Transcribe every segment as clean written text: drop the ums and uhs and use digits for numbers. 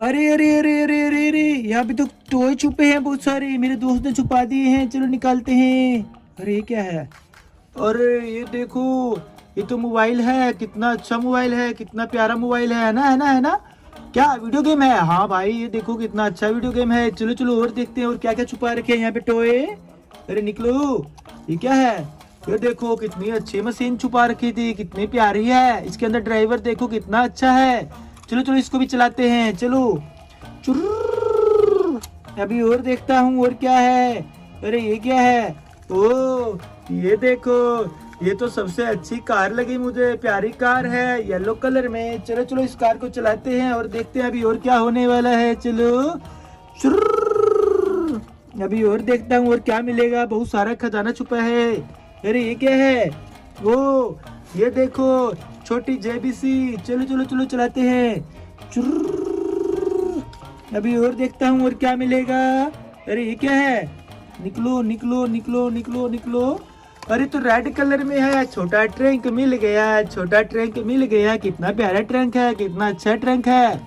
अरे अरे अरे अरे अरे अरे, यहाँ पे तो टॉय छुपे हैं बहुत सारे। मेरे दोस्त ने छुपा दिए हैं, चलो निकालते हैं। अरे ये क्या है? अरे ये देखो, ये तो मोबाइल है। कितना अच्छा मोबाइल है, कितना प्यारा मोबाइल है ना, है ना, है ना। क्या वीडियो गेम है? हाँ भाई, ये देखो कितना अच्छा वीडियो गेम है। चलो चलो और देखते हैं और क्या क्या छुपा रखे हैं यहाँ पे टॉय। अरे निकलो, ये क्या है? ये देखो कितनी अच्छी मशीन छुपा रखी थी, कितनी प्यारी है। इसके अंदर ड्राइवर देखो कितना अच्छा है। चलो चलो इसको भी चलाते हैं, चलो। चुर्र। अभी और देखता हूँ और क्या है। अरे ये क्या है? ओ, ये देखो, ये तो सबसे अच्छी कार लगी मुझे। प्यारी कार है येलो कलर में। चलो चलो इस कार को चलाते हैं और देखते हैं अभी और क्या होने वाला है। चलो चुर्र। अभी और देखता हूँ और क्या मिलेगा। बहुत सारा खजाना छुपा है। अरे ये क्या है? वो ये देखो, छोटी जेबीसी। चलो चलो चलो चलाते हैं। चुर्र। अभी और देखता हूँ और क्या मिलेगा। अरे ये क्या है? निकलो निकलो निकलो निकलो निकलो। अरे तो रेड कलर में है। छोटा ट्रंक मिल गया, छोटा ट्रंक मिल गया। कितना प्यारा ट्रंक है, कितना अच्छा ट्रंक है।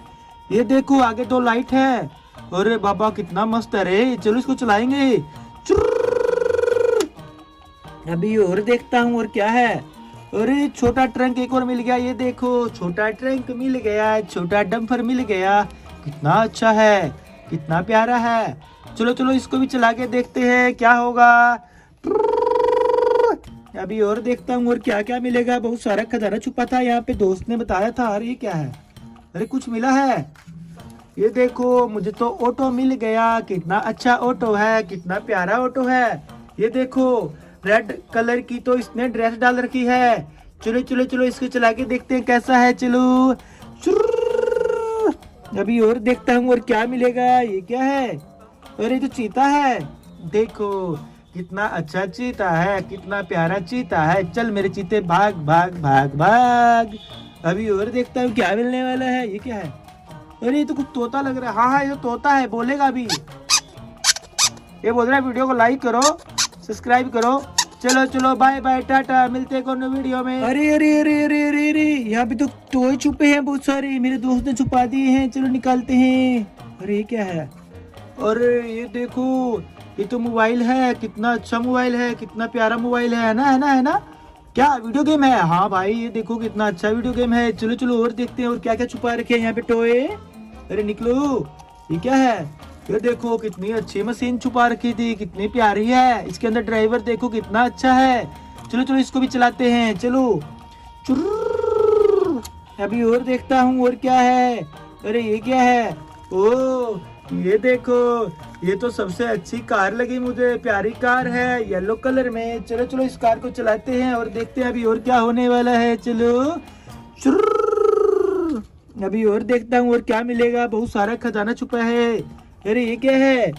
ये देखो आगे दो लाइट है। अरे बाबा कितना मस्त है रे। चलो इसको चलाएंगे। चुर्र। अभी और देखता हूँ और क्या है। अरे छोटा ट्रंक एक और मिल गया। ये देखो छोटा ट्रंक मिल गया, छोटा डंपर मिल गया। कितना अच्छा है, कितना प्यारा है। चलो चलो इसको भी चला के देखते हैं क्या होगा। अभी और देखता हूँ और क्या क्या मिलेगा। बहुत सारा खजाना छुपा था यहाँ पे, दोस्त ने बताया था। अरे ये क्या है? अरे कुछ मिला है। ये देखो मुझे तो ऑटो मिल गया। कितना अच्छा ऑटो है, कितना प्यारा ऑटो है। ये देखो रेड कलर की तो इसने ड्रेस डाल रखी है। चलो चलो चलो इसको चला के देखते हैं कैसा है। चलो शुर्र। अभी और देखता हूँ और क्या मिलेगा। ये क्या है? अरे तो चीता है। देखो कितना अच्छा चीता है, कितना प्यारा चीता है। चल मेरे चीते भाग भाग भाग भाग। अभी और देखता हूँ क्या मिलने वाला है। ये क्या है? अरे ये तो कुछ तोता लग रहा है। हाँ हाँ, ये तो तोता है, बोलेगा अभी। ये बोल रहा है वीडियो को लाइक करो, सब्सक्राइब करो। चलो चलो बाय बाय टाटा, मिलते हैं कोनो वीडियो में। अरे अरे अरे अरे अरे अरे, यहाँ पे तो टॉय छुपे हैं बहुत सारे। मेरे दोस्त ने छुपा दिए हैं, चलो निकालते हैं। अरे ये क्या है? अरे ये देखो, ये तो मोबाइल है। कितना अच्छा मोबाइल है, कितना प्यारा मोबाइल है ना, है ना, है ना। क्या वीडियो गेम है? हाँ भाई, ये देखो कितना अच्छा वीडियो गेम है। चलो चलो और देखते हैं और क्या क्या छुपा रखे हैं यहाँ पे टॉय। अरे निकलो, ये क्या है? ये देखो कितनी अच्छी मशीन छुपा रखी थी, कितनी प्यारी है। इसके अंदर ड्राइवर देखो कितना अच्छा है। चलो चलो इसको भी चलाते हैं, चलो। चुर्र। अभी और देखता हूँ और क्या है। अरे ये क्या है? ओ, ये देखो, ये तो सबसे अच्छी कार लगी मुझे। प्यारी कार है येलो कलर में। चलो चलो इस कार को चलाते हैं और देखते हैं अभी और क्या होने वाला है। चलो शुर्र। अभी और देखता हूँ और क्या मिलेगा। बहुत सारा खजाना छुपा है। अरे ये क्या है?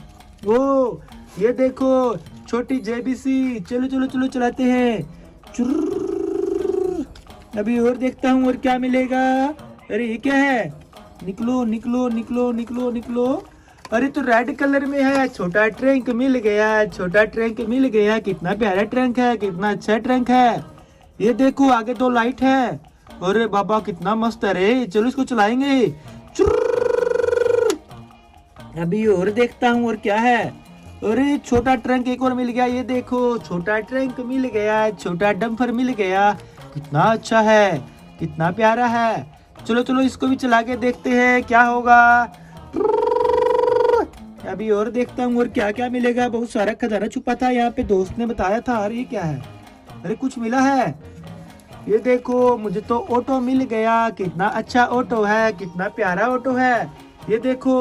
वो ये देखो, छोटी जेबीसी। चलो चलो चलो चलाते हैं। चुर्र। अभी और देखता हूँ और क्या मिलेगा। अरे ये क्या है? निकलो निकलो निकलो निकलो निकलो। अरे तो रेड कलर में है। छोटा ट्रंक मिल गया, छोटा ट्रंक मिल गया। कितना प्यारा ट्रंक है, कितना अच्छा ट्रंक है। ये देखो आगे दो लाइट है। अरे बाबा कितना मस्त है रे। चलो इसको चलाएंगे। अभी और देखता हूँ और क्या है। अरे छोटा ट्रंक एक और मिल गया। ये देखो छोटा ट्रंक मिल गया, छोटा डंपर मिल गया। कितना अच्छा है, कितना प्यारा है। चलो चलो इसको भी चला के देखते हैं क्या होगा। अभी और देखता हूँ और क्या क्या मिलेगा। बहुत सारा खजाना छुपा था यहाँ पे, दोस्त ने बताया था। अरे ये क्या है? अरे कुछ मिला है। ये देखो मुझे तो ऑटो मिल गया। कितना अच्छा ऑटो है, कितना प्यारा ऑटो है। ये देखो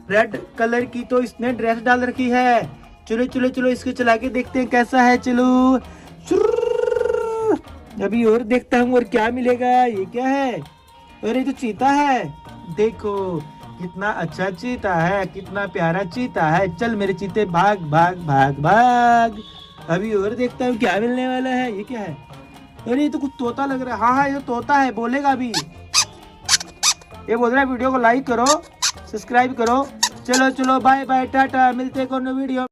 रेड कलर की तो इसने ड्रेस डाल रखी है। चलो चलो चलो इसको चला के देखते हैं कैसा है। चलो शुर्र। अभी और देखता हूँ और क्या मिलेगा। ये क्या है? अरे तो चीता है। देखो कितना अच्छा चीता है, कितना प्यारा चीता है। चल मेरे चीते भाग भाग भाग भाग। अभी और देखता हूँ क्या मिलने वाला है। ये क्या है? अरे ये तो कुछ तोता लग रहा है। हाँ हाँ, ये तो तोता है, बोलेगा अभी। ये बोल रहा है वीडियो को लाइक करो, सब्सक्राइब करो। चलो चलो बाय बाय टाटा, मिलते हैं कोनो वीडियो।